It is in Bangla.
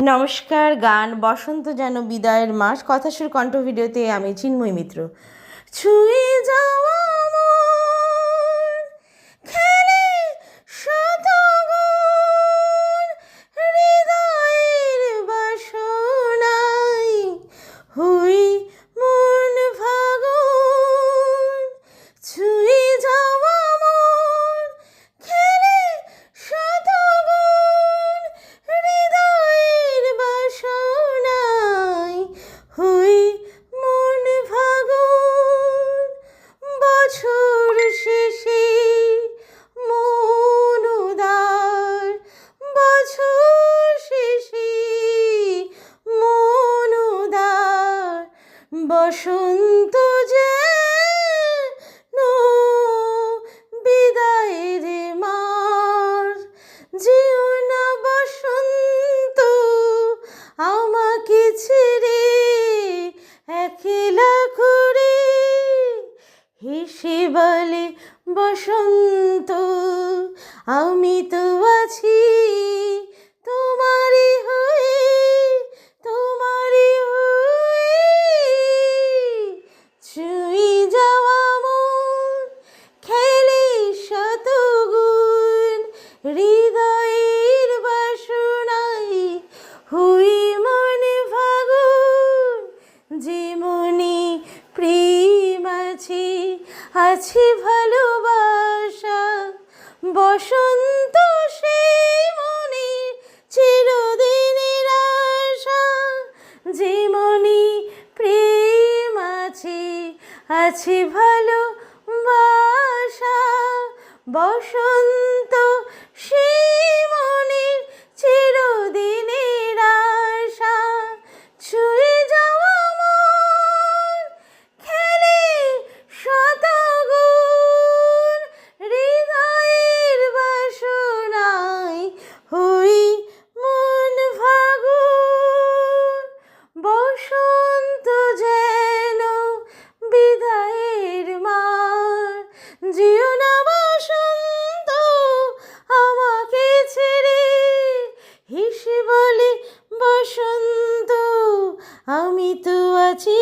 নমস্কার। গান বসন্ত যেন বিদায়ের মাস, কথাসুর কণ্ঠ ভিডিওতে আমি চিন্ময় মিত্র। ছুঁয়ে যাওয়া মন খেলে শতগুণ, হৃদয়ের বাসনায় হই মন ফাগুন। ছুঁয়ে যাওয়া মন খেলে শতগুণ, হৃদয়ের বাসনায় হই মন ফাগুন। বছর শেষে মন উদার, বছর শেষে মন উদার, বসন্ত যেন বিদায়ের মাস। যেও না বসন্ত আমাকে ছেড়ে একলা করে, হেসে বলে বসন্ত আমি তো আছি তোমারই হয়ে, তোমারই হয়ে। ছুঁয়ে যাওয়া মন খেলে শতগুণ, হৃদয়ের বাসনায় হই মন ফাগুন। যে মনে প্রেম আছে, আছে ভালোবাসা, বসন্ত সেই মনে চিরদিনের আশা। যে মনে প্রেম আছে, আছে ভালোবাসা, বসন্ত সেই মনের চিরদিনের আশা। ছুঁয়ে যাওয়া মন খেলে শতগুণ, হৃদয়ের বাসনায় হই মন ফাগুন। বসন্ত যেন বিদায়ের মাস। যেও না বসন্ত আমাকে ছেড়ে, হেসে বলে বসন্ত আমি তো আছি